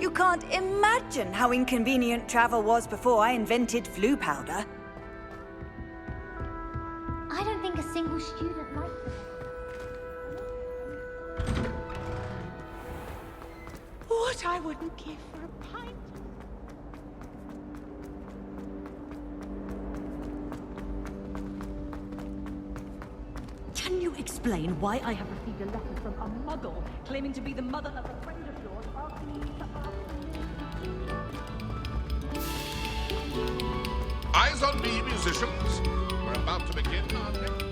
You can't imagine how inconvenient travel was before I invented flu powder. I don't think a single student likes it. What I wouldn't give for a pint. Can you explain why I have received a letter from a muggle claiming to be the mother of a friend of yours asking you to ask? Eyes on me, musicians. We're about to begin our next...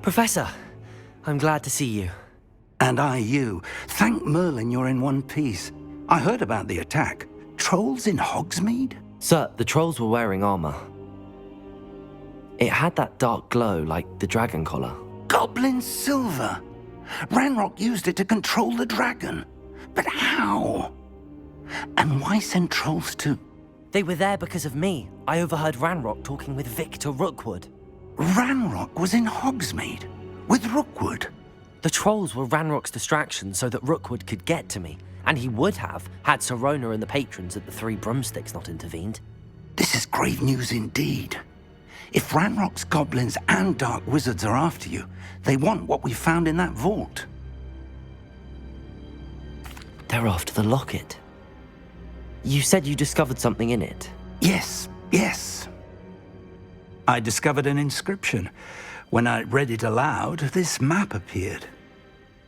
Professor, I'm glad to see you. And I you. Thank Merlin you're in one piece. I heard about the attack. Trolls in Hogsmeade? Sir, the trolls were wearing armor. It had that dark glow like the dragon collar. Goblin silver! Ranrock used it to control the dragon. But how? And why send trolls to... They were there because of me. I overheard Ranrock talking with Victor Rookwood. Ranrock was in Hogsmeade? With Rookwood? The trolls were Ranrock's distraction so that Rookwood could get to me. And he would have, had Sirona and the patrons at the Three Broomsticks not intervened. This is grave news indeed. If Ranrock's goblins and dark wizards are after you, they want what we found in that vault. They're after the locket. You said you discovered something in it. Yes. I discovered an inscription. When I read it aloud, this map appeared.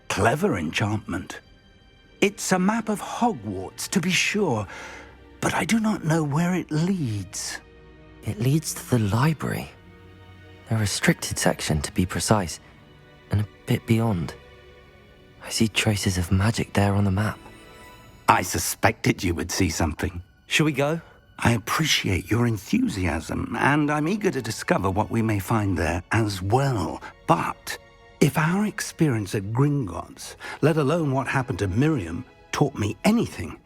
Clever enchantment. It's a map of Hogwarts, to be sure, but I do not know where it leads. It leads to the library. A restricted section, to be precise, and a bit beyond. I see traces of magic there on the map. I suspected you would see something. Shall we go? I appreciate your enthusiasm, and I'm eager to discover what we may find there as well. But if our experience at Gringotts, let alone what happened to Miriam, taught me anything,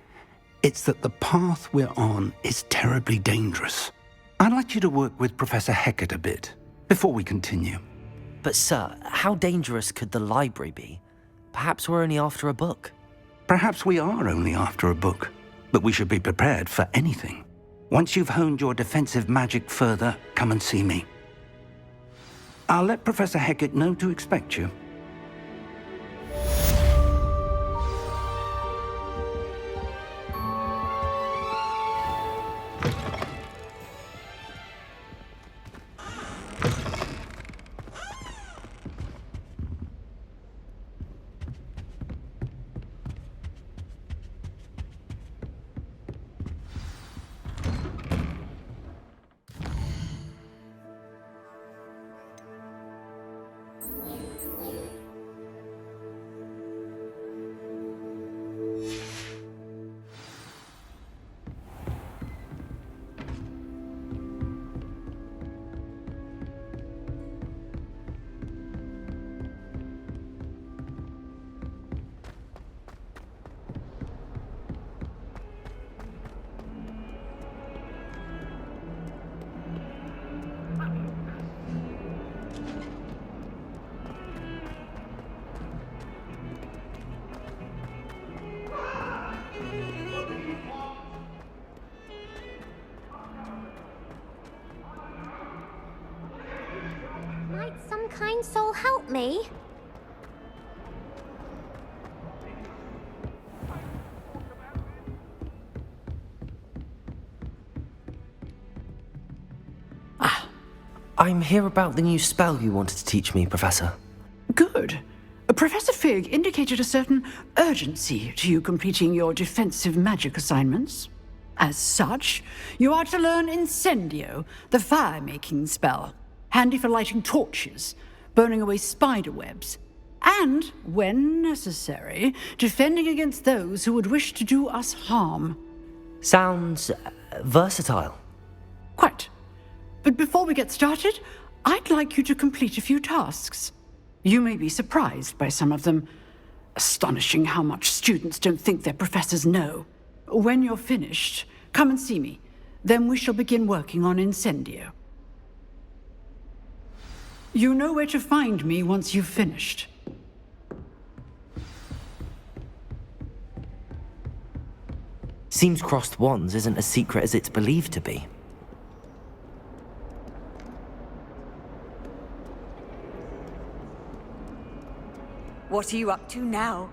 it's that the path we're on is terribly dangerous. I'd like you to work with Professor Hecat a bit, before we continue. But sir, how dangerous could the library be? Perhaps we're only after a book. Perhaps we are only after a book, but we should be prepared for anything. Once you've honed your defensive magic further, come and see me. I'll let Professor Hecat know to expect you. help me? I'm here about the new spell you wanted to teach me, Professor. Good. Professor Fig indicated a certain urgency to you completing your defensive magic assignments. As such, you are to learn Incendio, the fire-making spell, handy for lighting torches, burning away spider webs, and, when necessary, defending against those who would wish to do us harm. Sounds versatile. Quite. But before we get started, I'd like you to complete a few tasks. You may be surprised by some of them. Astonishing how much students don't think their professors know. When you're finished, come and see me. Then we shall begin working on Incendio. You know where to find me once you've finished. Seems crossed wands isn't as secret as it's believed to be. What are you up to now?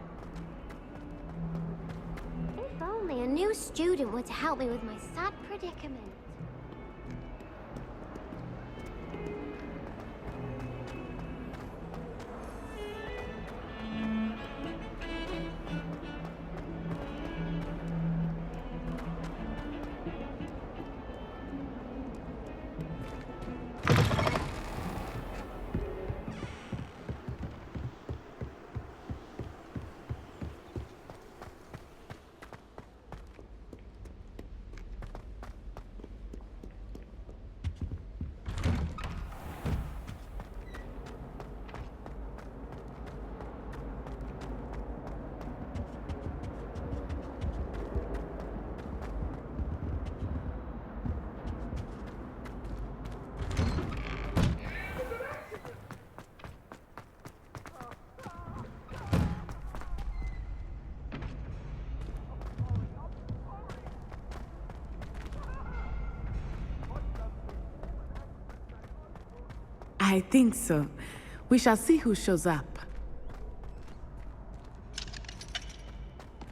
If only a new student were to help me with my sad predicament. I think so. We shall see who shows up.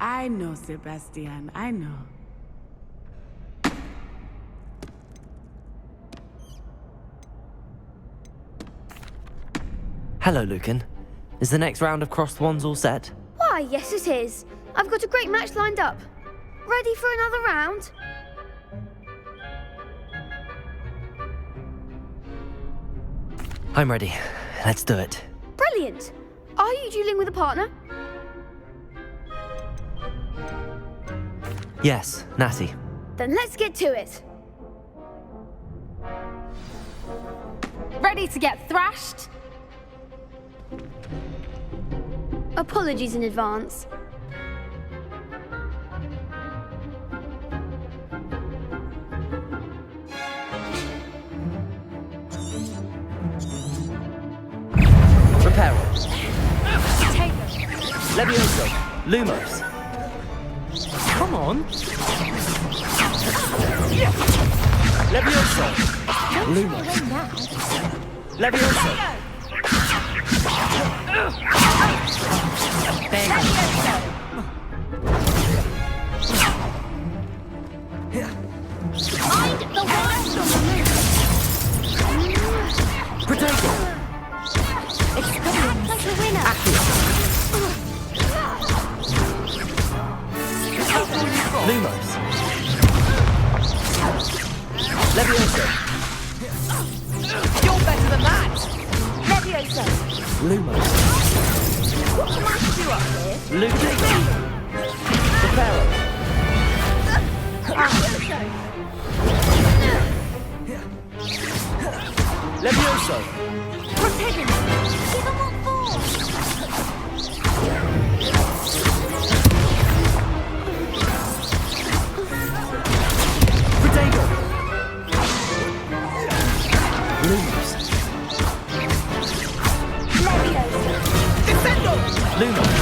I know, Sebastian, I know. Hello, Lucan. Is the next round of crossed wands all set? Why, yes it is. I've got a great match lined up. Ready for another round? I'm ready. Let's do it. Brilliant. Are you dueling with a partner? Yes, Natty. Then let's get to it. Ready to get thrashed? Apologies in advance. Reparo. Levioso. Lumos. Come on. Levioso. Lumos. Levioso. Mind the words on the move. Potato. Act like a winner. Lumos. Levioso. You're better than that! Levioso. Lumos. What am I to do up here? Lutego. Reparo. Levioso. Protect him. Give him what for. Potato. Lumos. Levioso. Defendo! Lumos.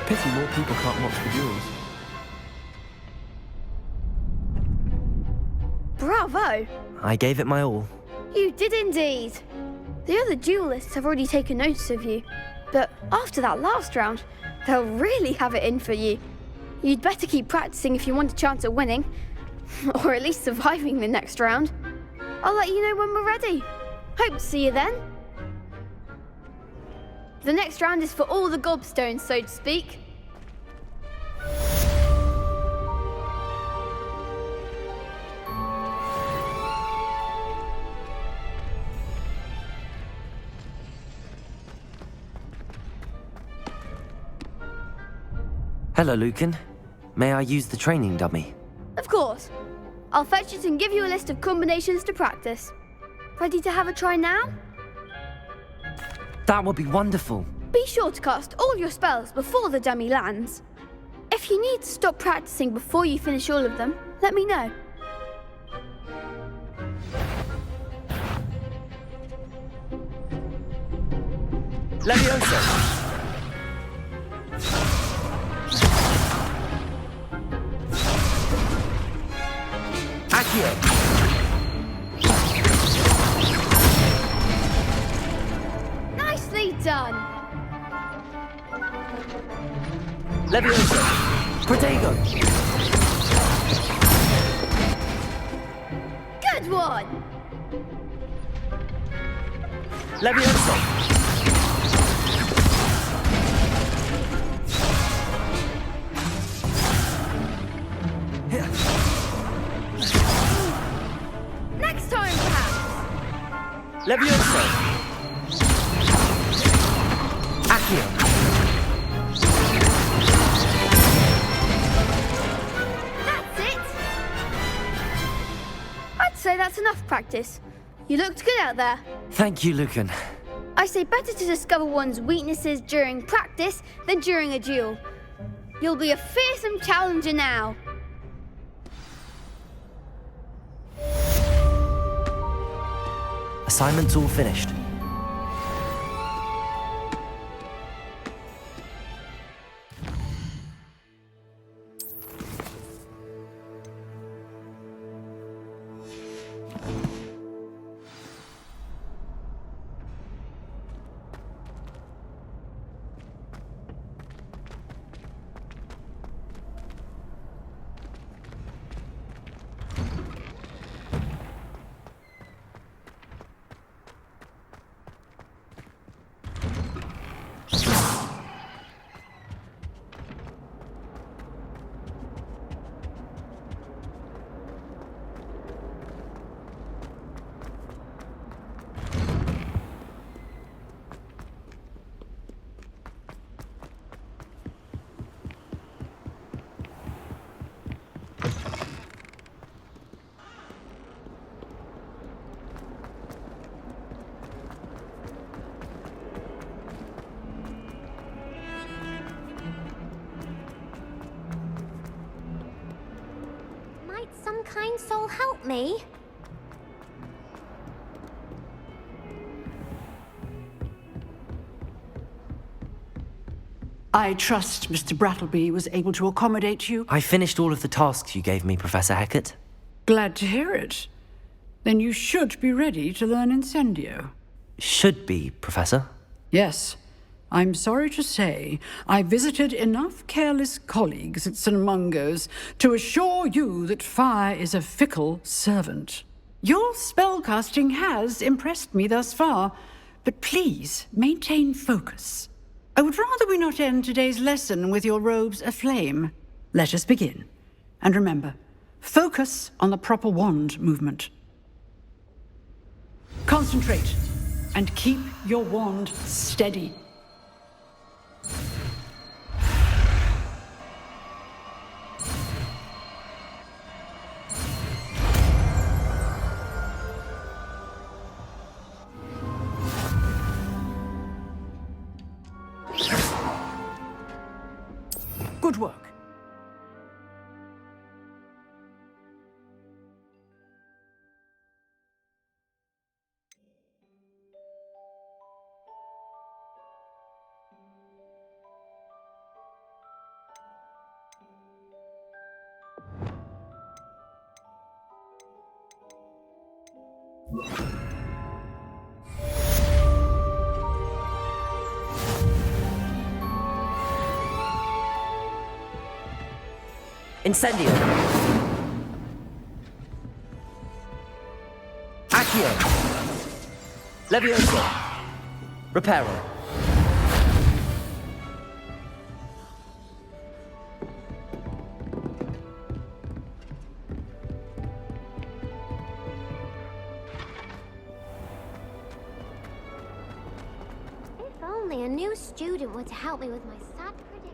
Pity more people can't watch the duels. Bravo! go? I gave it my all. You did indeed. The other duelists have already taken notice of you, but after that last round, they'll really have it in for you. You'd better keep practicing if you want a chance at winning, or at least surviving the next round. I'll let you know when we're ready. Hope to see you then. The next round is for all the gobstones, so to speak. Hello, Lucan. May I use the training dummy? Of course. I'll fetch it and give you a list of combinations to practice. Ready to have a try now? That would be wonderful. Be sure to cast all your spells before the dummy lands. If you need to stop practicing before you finish all of them, let me know. Levioso! Accio! Nicely done! Levioso! Protego! Good one! Levioso! Next time, perhaps! Levioso! Accio! That's it! I'd say that's enough practice. You looked good out there. Thank you, Lucan. I say better to discover one's weaknesses during practice than during a duel. You'll be a fearsome challenger now. Assignment's all finished. Might some kind soul help me? I trust Mr. Brattleby was able to accommodate you. I finished all of the tasks you gave me, Professor Hecat. Glad to hear it. Then you should be ready to learn Incendio. Should be, Professor. Yes. I'm sorry to say, I visited enough careless colleagues at St. Mungo's to assure you that fire is a fickle servant. Your spellcasting has impressed me thus far, but please maintain focus. I would rather we not end today's lesson with your robes aflame. Let us begin. And remember, focus on the proper wand movement. Concentrate and keep your wand steady. Good work. Incendio! Accio! Levioso! Reparo! If only a new student were to help me with my sad predicament.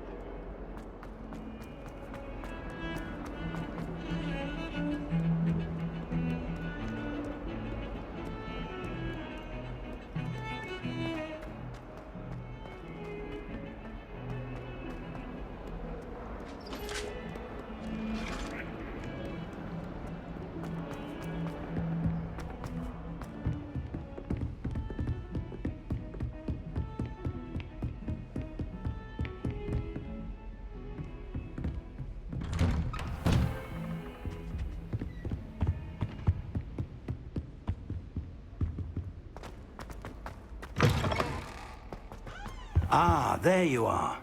Ah, there you are.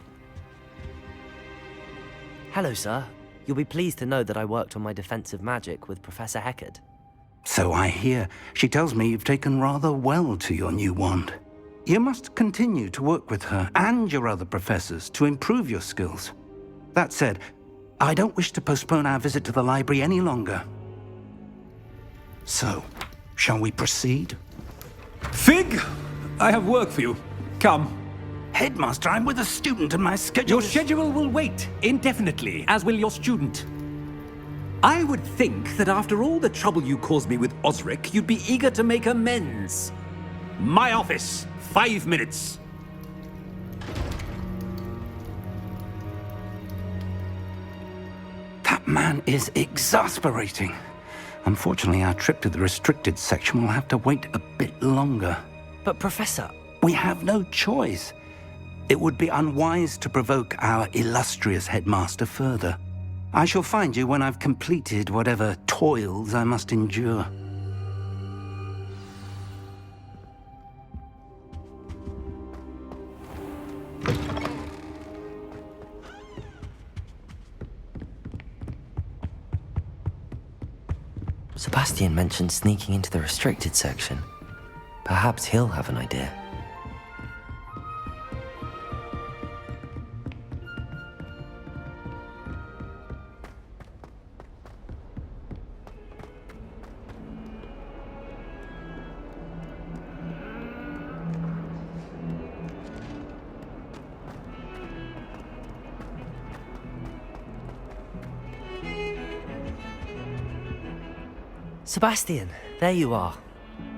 Hello, sir. You'll be pleased to know that I worked on my defensive magic with Professor Heckard. So I hear. She tells me you've taken rather well to your new wand. You must continue to work with her and your other professors to improve your skills. That said, I don't wish to postpone our visit to the library any longer. So, shall we proceed? Fig! I have work for you. Come. Headmaster, I'm with a student and my schedule Your schedule will wait indefinitely, as will your student. I would think that after all the trouble you caused me with Osric, you'd be eager to make amends. My office, 5 minutes. That man is exasperating. Unfortunately, our trip to the restricted section will have to wait a bit longer. But, Professor... We have no choice. It would be unwise to provoke our illustrious headmaster further. I shall find you when I've completed whatever toils I must endure. Sebastian mentioned sneaking into the restricted section. Perhaps he'll have an idea. Sebastian, there you are.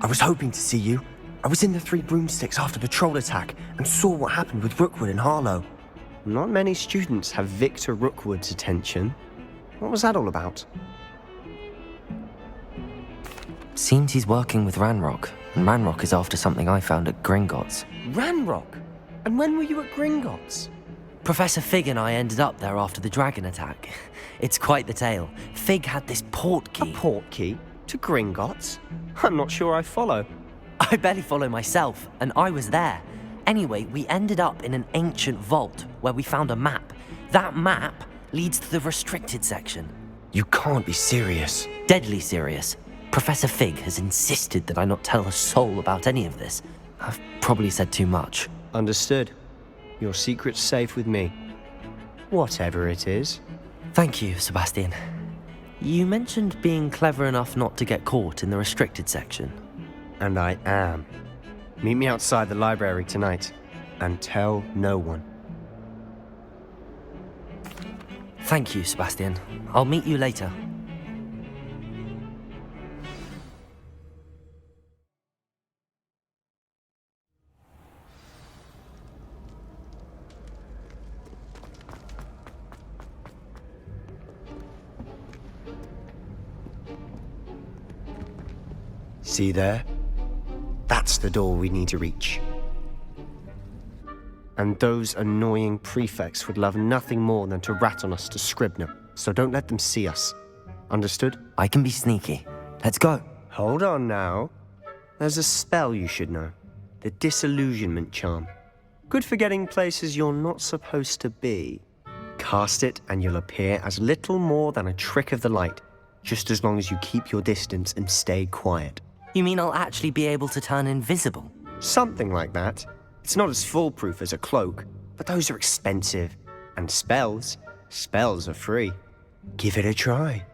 I was hoping to see you. I was in the Three Broomsticks after the troll attack and saw what happened with Rookwood and Harlow. Not many students have Victor Rookwood's attention. What was that all about? Seems he's working with Ranrock, and Ranrock is after something I found at Gringotts. Ranrock? And when were you at Gringotts? Professor Fig and I ended up there after the dragon attack. It's quite the tale. Fig had this port key. A port key? To Gringotts? I'm not sure I follow. I barely follow myself, and I was there. Anyway, we ended up in an ancient vault where we found a map. That map leads to the restricted section. You can't be serious. Deadly serious. Professor Fig has insisted that I not tell a soul about any of this. I've probably said too much. Understood. Your secret's safe with me. Whatever it is. Thank you, Sebastian. You mentioned being clever enough not to get caught in the restricted section. And I am. Meet me outside the library tonight, and tell no one. Thank you, Sebastian. I'll meet you later. See there? That's the door we need to reach. And those annoying prefects would love nothing more than to rat on us to Scribner, so don't let them see us. Understood? I can be sneaky. Let's go. Hold on now. There's a spell you should know. The disillusionment charm. Good for getting places you're not supposed to be. Cast it and you'll appear as little more than a trick of the light, just as long as you keep your distance and stay quiet. You mean I'll actually be able to turn invisible? Something like that. It's not as foolproof as a cloak, but those are expensive. And spells are free. Give it a try.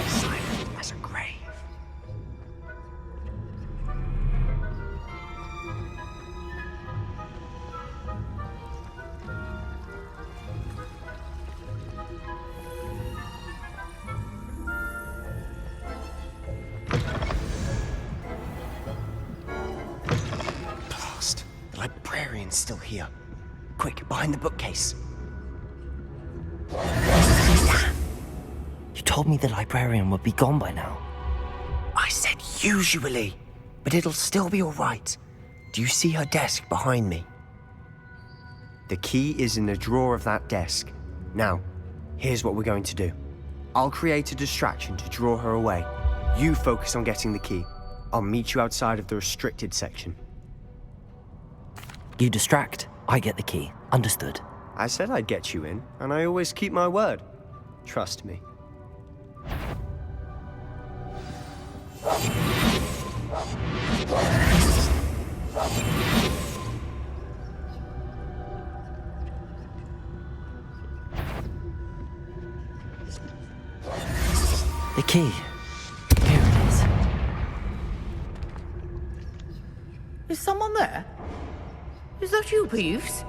Silent as a grave. Blast! The librarian's still here. Quick, behind the bookcase. You told me the librarian would be gone by now. I said usually, but it'll still be all right. Do you see her desk behind me? The key is in the drawer of that desk. Now, here's what we're going to do. I'll create a distraction to draw her away. You focus on getting the key. I'll meet you outside of the restricted section. You distract, I get the key. Understood. I said I'd get you in, and I always keep my word. Trust me. The key. Here it is. Is someone there? Is that you, Peeves?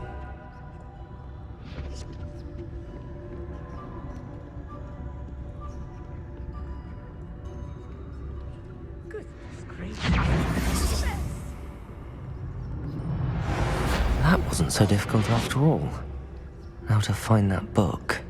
That wasn't so difficult after all. Now to find that book.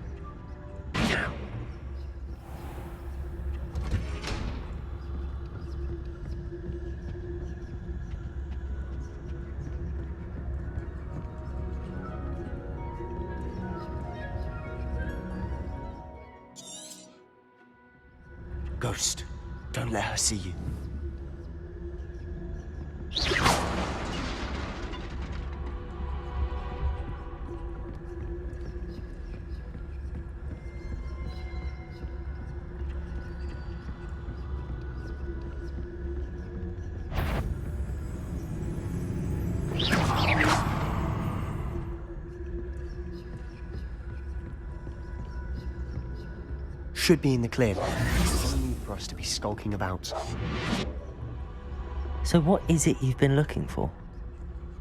Ghost, don't let her see you. Should be in the clear. No need for us to be skulking about. So what is it you've been looking for?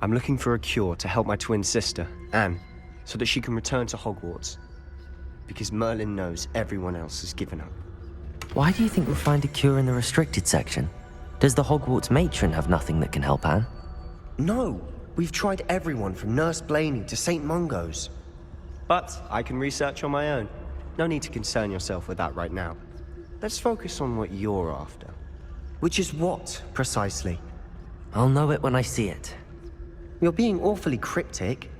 I'm looking for a cure to help my twin sister, Anne, so that she can return to Hogwarts. Because Merlin knows everyone else has given up. Why do you think we'll find a cure in the restricted section? Does the Hogwarts matron have nothing that can help Anne? No! We've tried everyone from Nurse Blaney to St. Mungo's. But I can research on my own. No need to concern yourself with that right now. Let's focus on what you're after. Which is what, precisely? I'll know it when I see it. You're being awfully cryptic.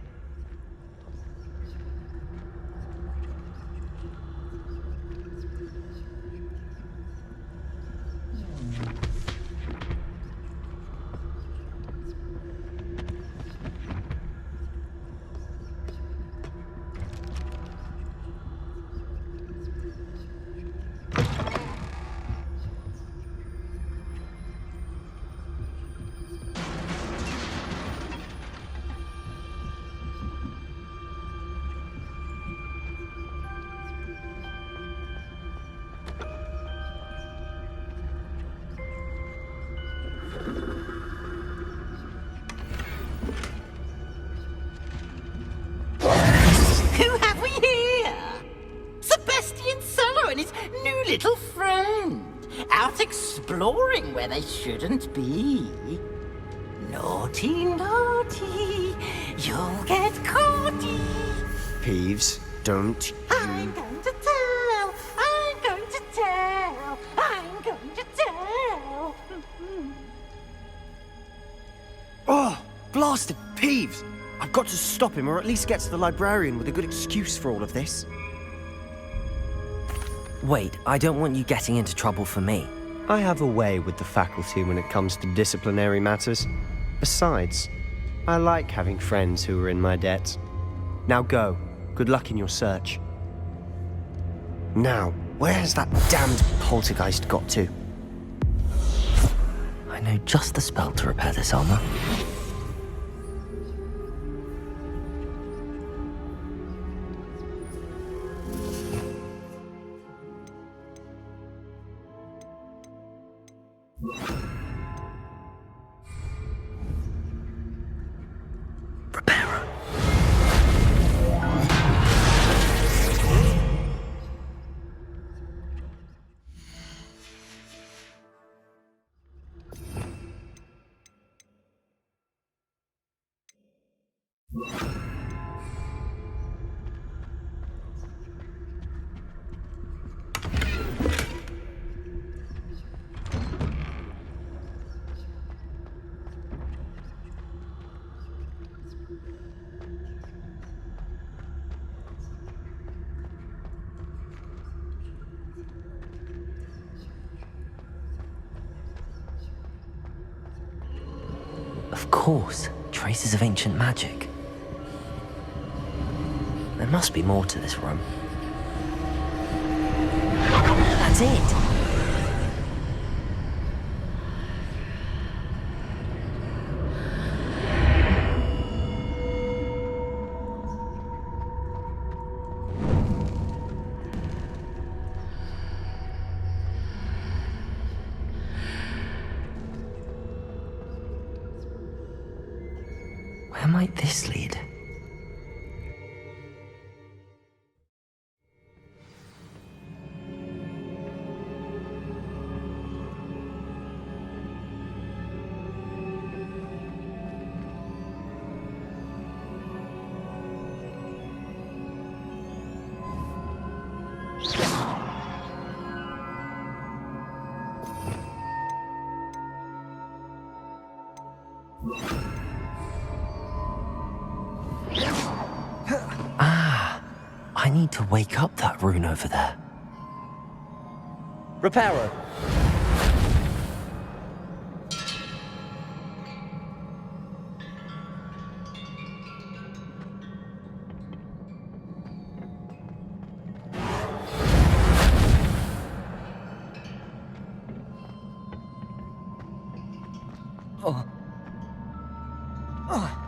new little friend. Out exploring where they shouldn't be. Naughty, naughty, you'll get caughty. Peeves, don't you... I'm going to tell, I'm going to tell, I'm going to tell. Oh, blasted Peeves! I've got to stop him, or at least get to the librarian with a good excuse for all of this. Wait, I don't want you getting into trouble for me. I have a way with the faculty when it comes to disciplinary matters. Besides, I like having friends who are in my debt. Now go. Good luck in your search. Now, where has that damned poltergeist got to? I know just the spell to repair this armor. Of course, traces of ancient magic. There must be more to this room. That's it! Where might this lead? I need to wake up that rune over there. Reparo! Oh. Oh.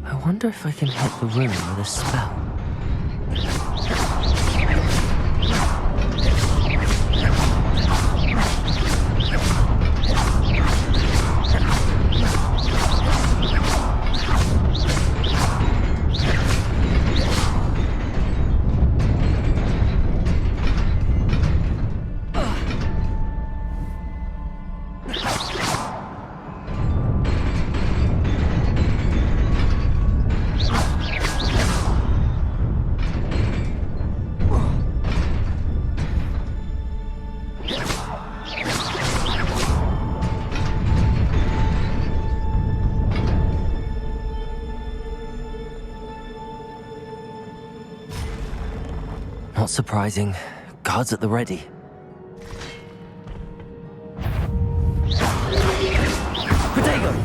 I wonder if I can hit the room with a spell. Not surprising. Guards at the ready. Protego!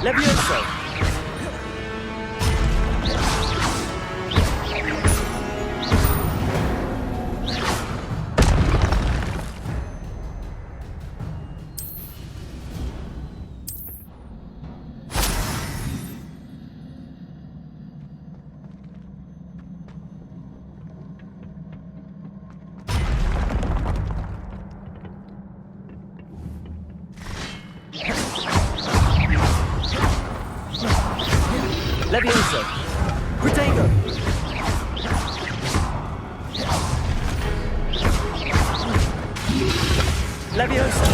Levioso! Levioso! Protego! Levioso!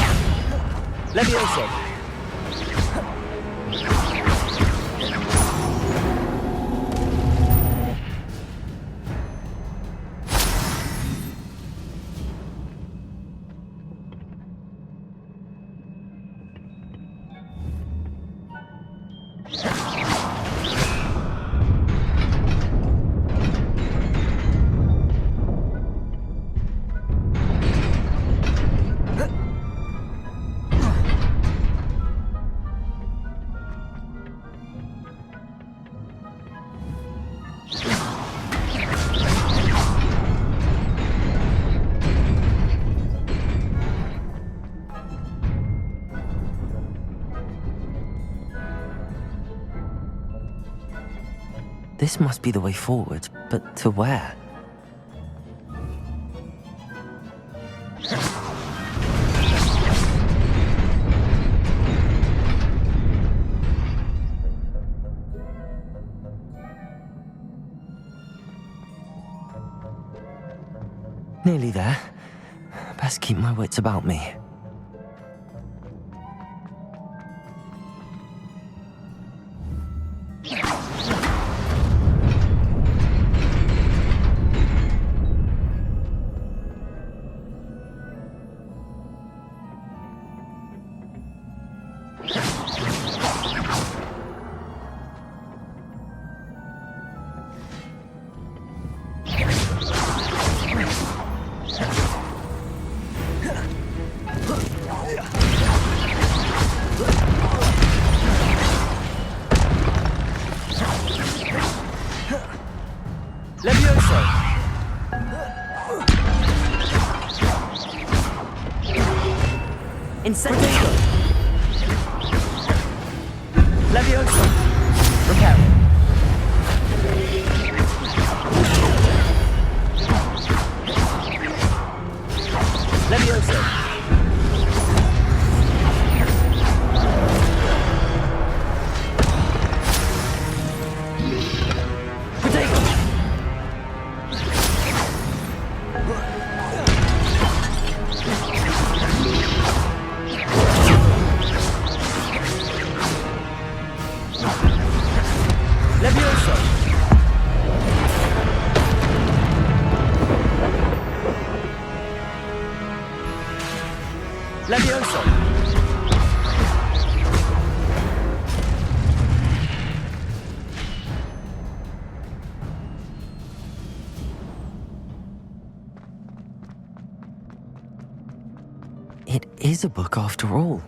Levioso! This must be the way forward, but to where? Nearly there. Best keep my wits about me. Levioso! Incendio! Levioso! Reparo! Levioso! Levioso! It is a book after all.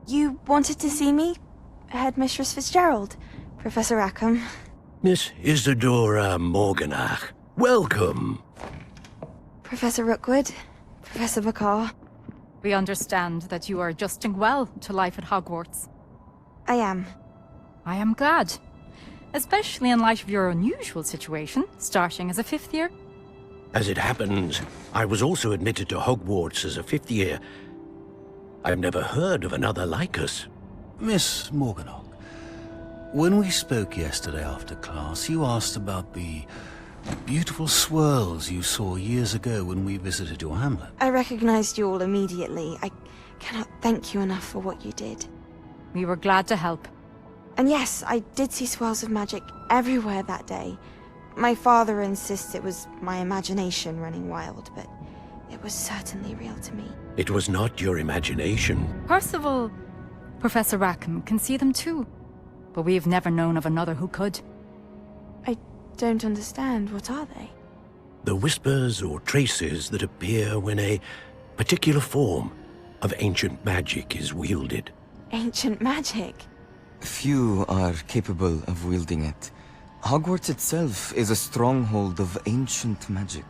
You wanted to see me? Headmistress Fitzgerald, Professor Rackham. Miss Isadora Morganach, welcome. Professor Rookwood, Professor Bakar. We understand that you are adjusting well to life at Hogwarts. I am. I am glad. Especially in light of your unusual situation, starting as a 5th year. As it happens, I was also admitted to Hogwarts as a 5th year. I've never heard of another like us. Miss Morganach, when we spoke yesterday after class, you asked about the beautiful swirls you saw years ago when we visited your hamlet. I recognized you all immediately. I cannot thank you enough for what you did. We were glad to help. And yes, I did see swirls of magic everywhere that day. My father insists it was my imagination running wild, but it was certainly real to me. It was not your imagination. Percival, Professor Rackham can see them too. But we've never known of another who could. I don't understand. What are they? The whispers or traces that appear when a particular form of ancient magic is wielded. Ancient magic? Few are capable of wielding it. Hogwarts itself is a stronghold of ancient magic.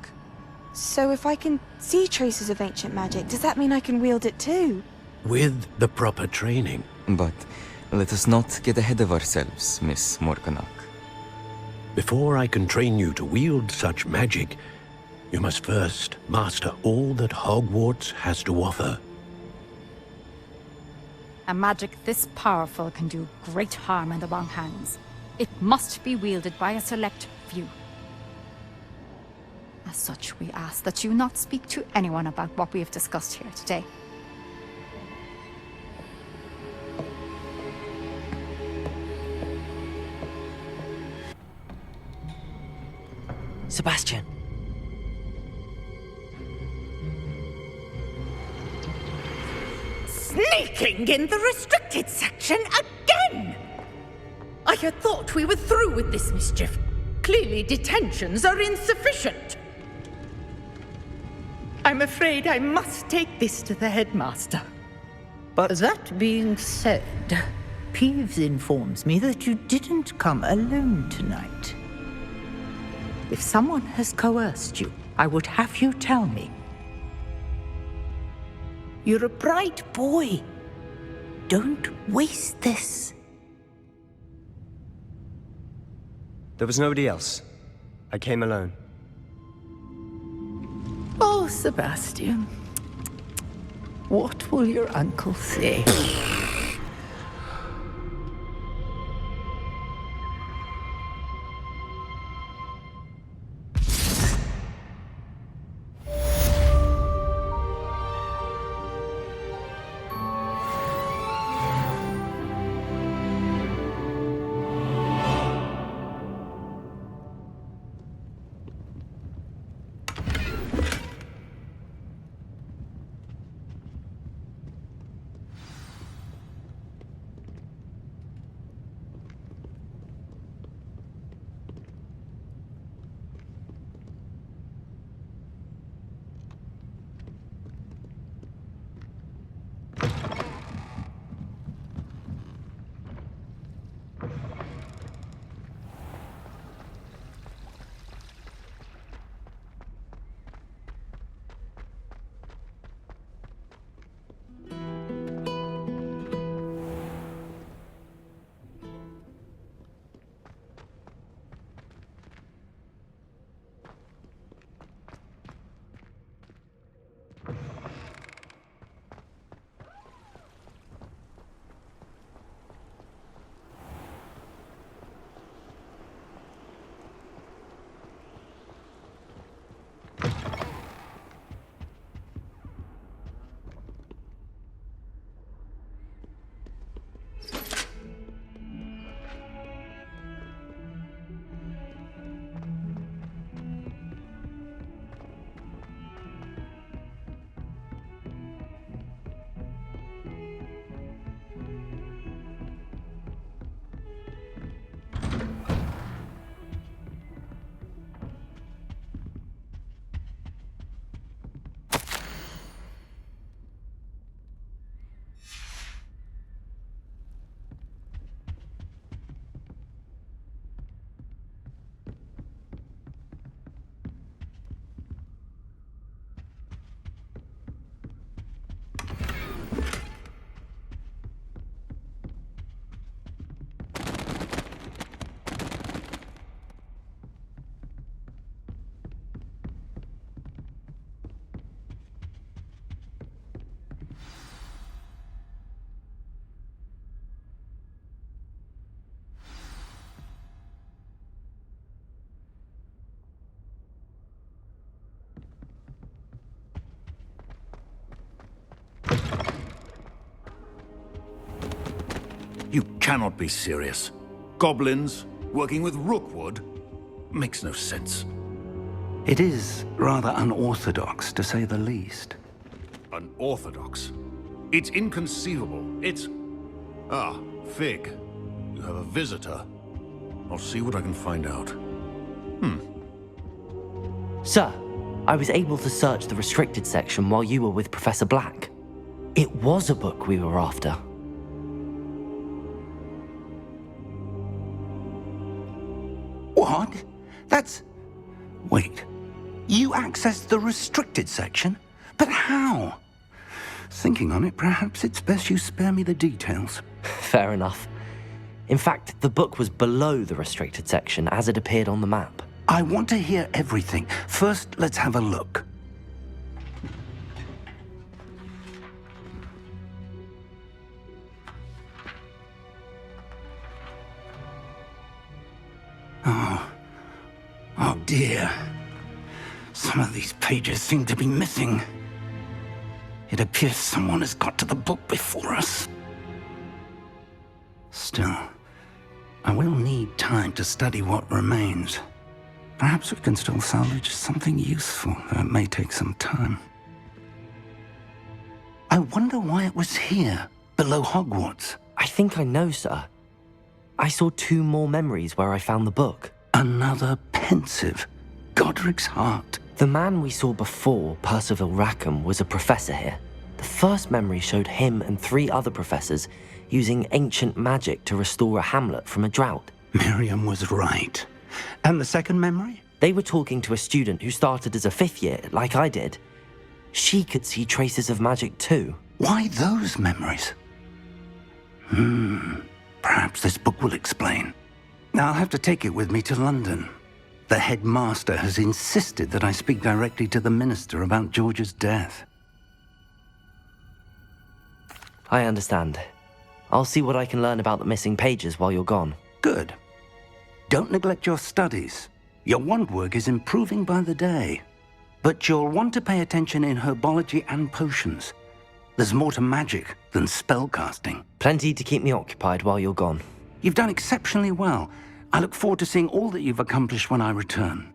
So if I can see traces of ancient magic, does that mean I can wield it too? With the proper training. But let us not get ahead of ourselves, Miss Morganach. Before I can train you to wield such magic, you must first master all that Hogwarts has to offer. A magic this powerful can do great harm in the wrong hands. It must be wielded by a select few. As such, we ask that you not speak to anyone about what we have discussed here today. Sebastian. Sneaking in the restricted section again! I had thought we were through with this mischief. Clearly detentions are insufficient. I'm afraid I must take this to the headmaster. But that being said, Peeves informs me that you didn't come alone tonight. If someone has coerced you, I would have you tell me. You're a bright boy. Don't waste this. There was nobody else. I came alone. Oh, Sebastian. What will your uncle say? You cannot be serious. Goblins working with Rookwood? Makes no sense. It is rather unorthodox, to say the least. Unorthodox? It's inconceivable. It's... Ah, Fig. You have a visitor. I'll see what I can find out. Sir, I was able to search the restricted section while you were with Professor Black. It was a book we were after. What? That's... Wait. You accessed the restricted section? But how? Thinking on it, perhaps it's best you spare me the details. Fair enough. In fact, the book was below the restricted section as it appeared on the map. I want to hear everything. First, let's have a look. Oh dear. Some of these pages seem to be missing. It appears someone has got to the book before us. Still, I will need time to study what remains. Perhaps we can still salvage something useful, though it may take some time. I wonder why it was here, below Hogwarts. I think I know, sir. I saw 2 more memories where I found the book. Another pensive. Godric's heart. The man we saw before, Percival Rackham, was a professor here. The first memory showed him and 3 other professors using ancient magic to restore a hamlet from a drought. Miriam was right. And the second memory? They were talking to a student who started as a 5th year, like I did. She could see traces of magic too. Why those memories? Perhaps this book will explain. I'll have to take it with me to London. The headmaster has insisted that I speak directly to the minister about George's death. I understand. I'll see what I can learn about the missing pages while you're gone. Good. Don't neglect your studies. Your wand work is improving by the day. But you'll want to pay attention in herbology and potions. There's more to magic than spellcasting. Plenty to keep me occupied while you're gone. You've done exceptionally well. I look forward to seeing all that you've accomplished when I return.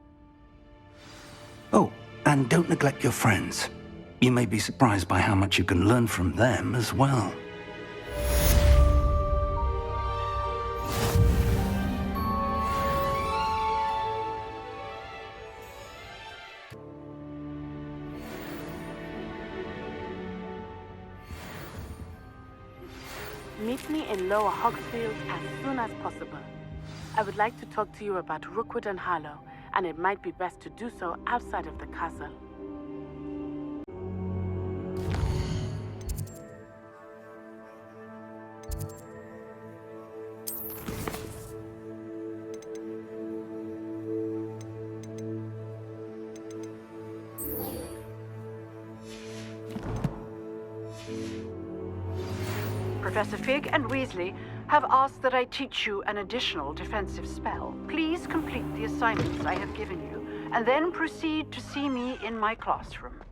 Oh, and don't neglect your friends. You may be surprised by how much you can learn from them as well. Meet me in Lower Hogsfield as soon as possible. I would like to talk to you about Rookwood and Harlow, and it might be best to do so outside of the castle. Professor Fig and Weasley have asked that I teach you an additional defensive spell. Please complete the assignments I have given you, and then proceed to see me in my classroom.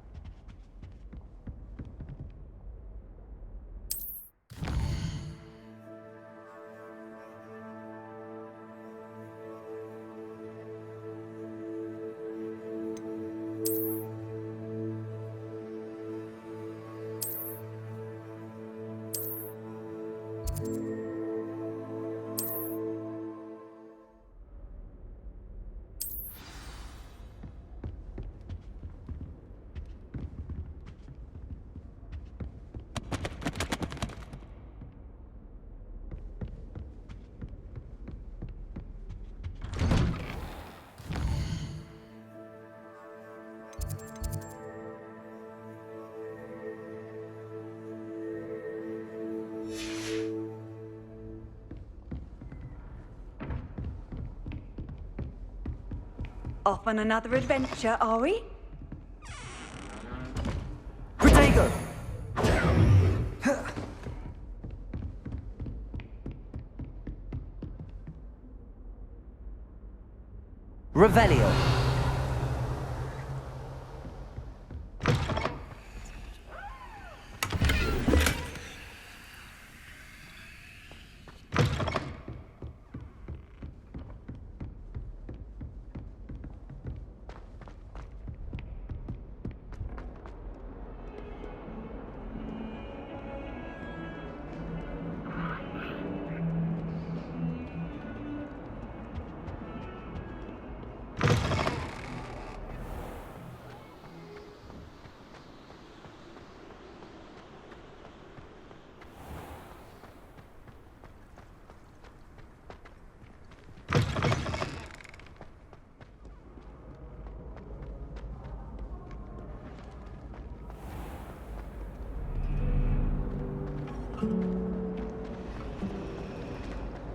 Off on another adventure, are we? Protego! Revelio!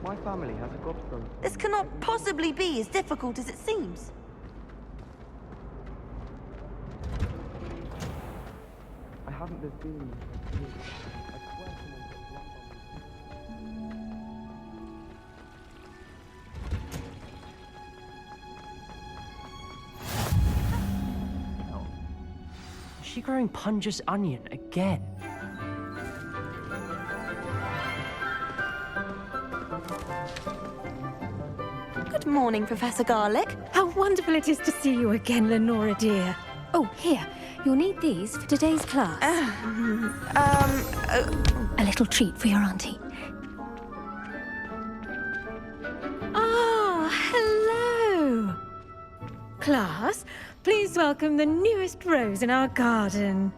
My family has a godson. This cannot possibly be as difficult as it seems. I haven't been feeling this. I swear someone put blood on me. Is she growing Punja's onion again? Good morning, Professor Garlic. How wonderful it is to see you again, Lenora dear. Oh, here. You'll need these for today's class. A little treat for your auntie. Ah, hello. Class, please welcome the newest rose in our garden.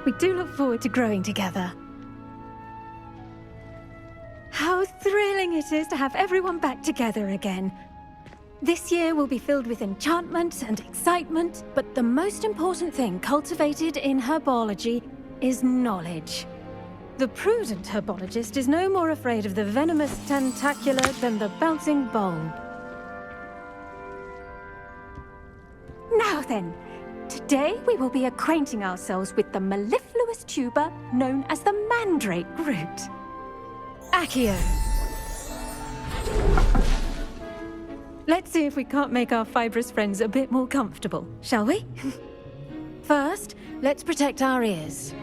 We do look forward to growing together. How thrilling it is to have everyone back together again. This year will be filled with enchantment and excitement, but the most important thing cultivated in herbology is knowledge. The prudent herbologist is no more afraid of the venomous tentacula than the bouncing bowl. Now then, today we will be acquainting ourselves with the mellifluous tuber known as the mandrake root. Accio. Let's see if we can't make our fibrous friends a bit more comfortable, shall we? First, let's protect our ears.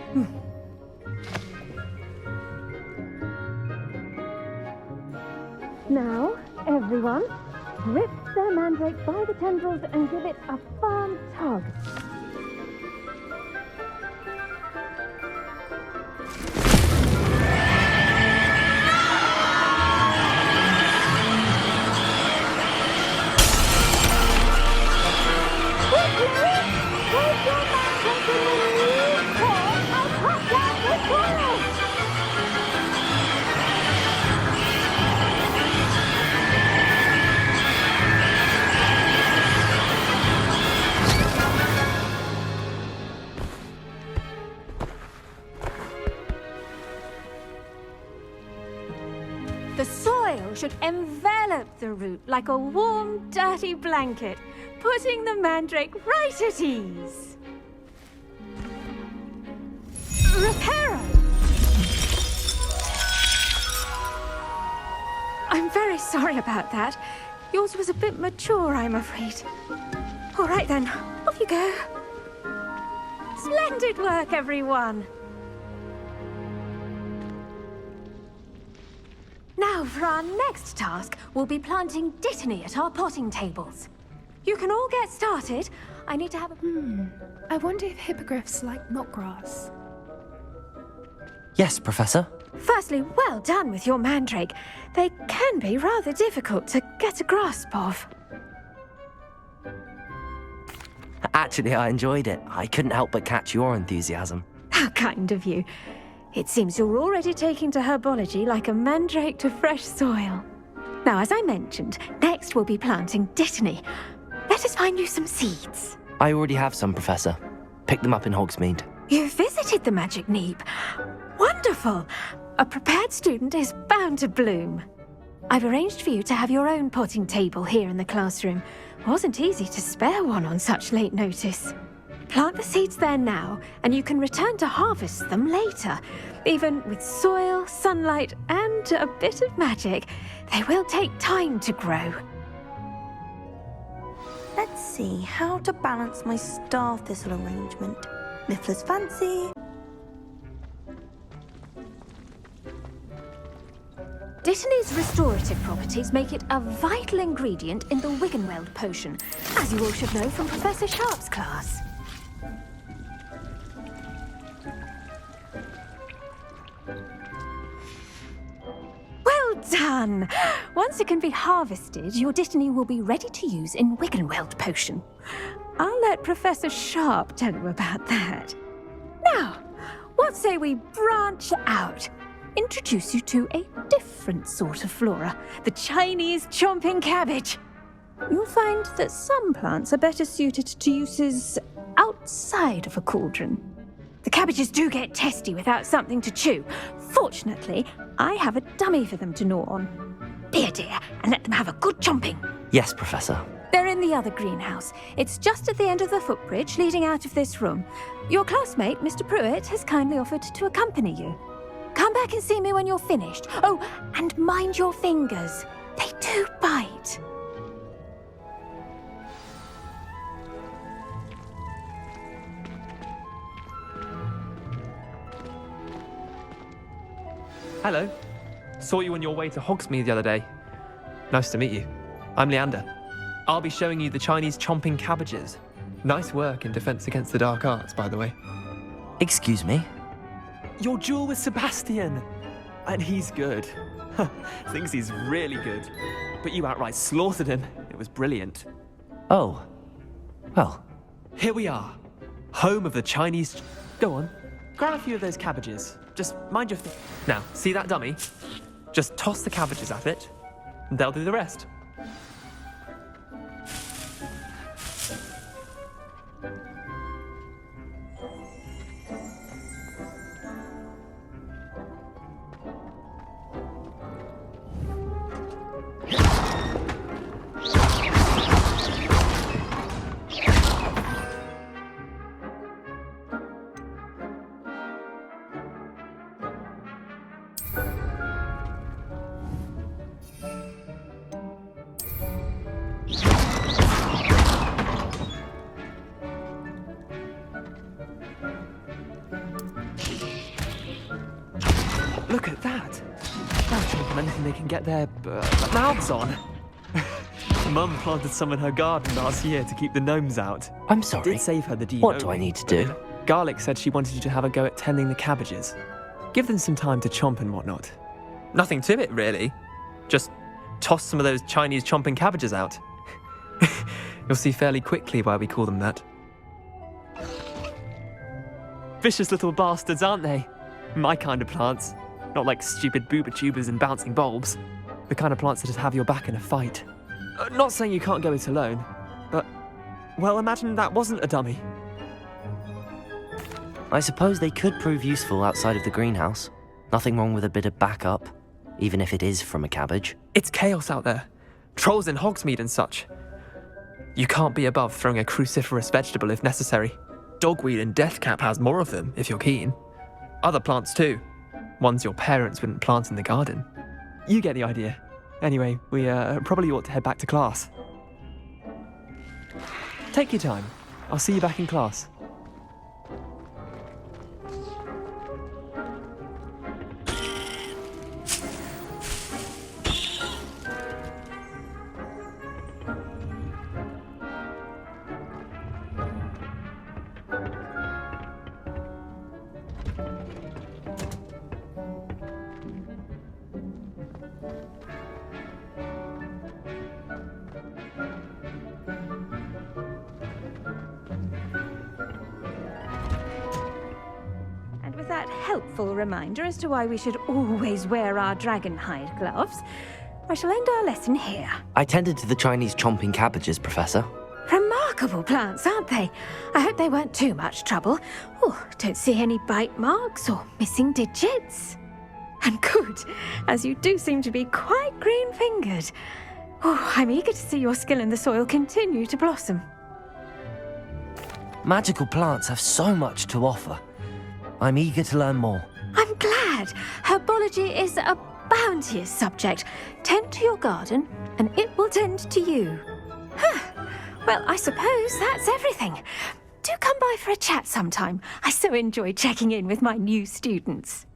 Now, everyone, grip their mandrake by the tendrils and give it a firm tug. The soil should envelop the root like a warm, dirty blanket, putting the mandrake right at ease. Reparo! I'm very sorry about that. Yours was a bit mature, I'm afraid. All right then, off you go. Splendid work, everyone! Now, for our next task, we'll be planting dittany at our potting tables. You can all get started. I need to have a... I wonder if hippogriffs like knotgrass. Yes, Professor. Firstly, well done with your mandrake. They can be rather difficult to get a grasp of. Actually, I enjoyed it. I couldn't help but catch your enthusiasm. How kind of you. It seems you're already taking to herbology like a mandrake to fresh soil. Now, as I mentioned, next we'll be planting dittany. Let us find you some seeds. I already have some, Professor. Picked them up in Hogsmeade. You visited the Magic Neep. Wonderful! A prepared student is bound to bloom. I've arranged for you to have your own potting table here in the classroom. Wasn't easy to spare one on such late notice. Plant the seeds there now, and you can return to harvest them later. Even with soil, sunlight, and a bit of magic, they will take time to grow. Let's see how to balance my star thistle arrangement. Miffler's fancy. Dittany's restorative properties make it a vital ingredient in the Wiggenweld potion, as you all should know from Professor Sharp's class. Well done! Once it can be harvested, your dittany will be ready to use in Wiggenweld potion. I'll let Professor Sharp tell you about that. Now, what say we branch out? Introduce you to a different sort of flora, the Chinese chomping cabbage. You'll find that some plants are better suited to uses outside of a cauldron. The cabbages do get testy without something to chew. Fortunately, I have a dummy for them to gnaw on. Be a dear and let them have a good chomping. Yes, Professor. They're in the other greenhouse. It's just at the end of the footbridge leading out of this room. Your classmate, Mr. Pruitt, has kindly offered to accompany you. Come back and see me when you're finished. Oh, and mind your fingers. They do bite. Hello. Saw you on your way to Hogsmeade the other day. Nice to meet you. I'm Leander. I'll be showing you the Chinese chomping cabbages. Nice work in Defense Against the Dark Arts, by the way. Excuse me? Your duel with Sebastian! And he's good. Thinks he's really good. But you outright slaughtered him. It was brilliant. Oh. Well. Here we are. Home of the Chinese... Go on. Grab a few of those cabbages. Just mind your... Now, see that dummy? Just toss the cabbages at it, and they'll do the rest. Look at that! They'll choke on anything they can get their mouths on. Mum planted some in her garden last year to keep the gnomes out. I'm sorry. Did save her the DO. What do I need to do? Garlic said she wanted you to have a go at tending the cabbages. Give them some time to chomp and whatnot. Nothing to it, really. Just toss some of those Chinese chomping cabbages out. You'll see fairly quickly why we call them that. Vicious little bastards, aren't they? My kind of plants. Not like stupid booba tubers and bouncing bulbs. The kind of plants that just have your back in a fight. Not saying you can't go it alone, but... Well, imagine that wasn't a dummy. I suppose they could prove useful outside of the greenhouse. Nothing wrong with a bit of backup, even if it is from a cabbage. It's chaos out there. Trolls in Hogsmeade and such. You can't be above throwing a cruciferous vegetable if necessary. Dogweed and deathcap has more of them, if you're keen. Other plants too. Ones your parents wouldn't plant in the garden. You get the idea. Anyway, we probably ought to head back to class. Take your time. I'll see you back in class. Helpful reminder as to why we should always wear our dragon hide gloves, I shall end our lesson here. I tended to the Chinese chomping cabbages, Professor. Remarkable plants, aren't they? I hope they weren't too much trouble. Oh, don't see any bite marks or missing digits. And good, as you do seem to be quite green-fingered. Oh, I'm eager to see your skill in the soil continue to blossom. Magical plants have so much to offer. I'm eager to learn more. I'm glad. Herbology is a bounteous subject. Tend to your garden, and it will tend to you. Well, I suppose that's everything. Do come by for a chat sometime. I so enjoy checking in with my new students.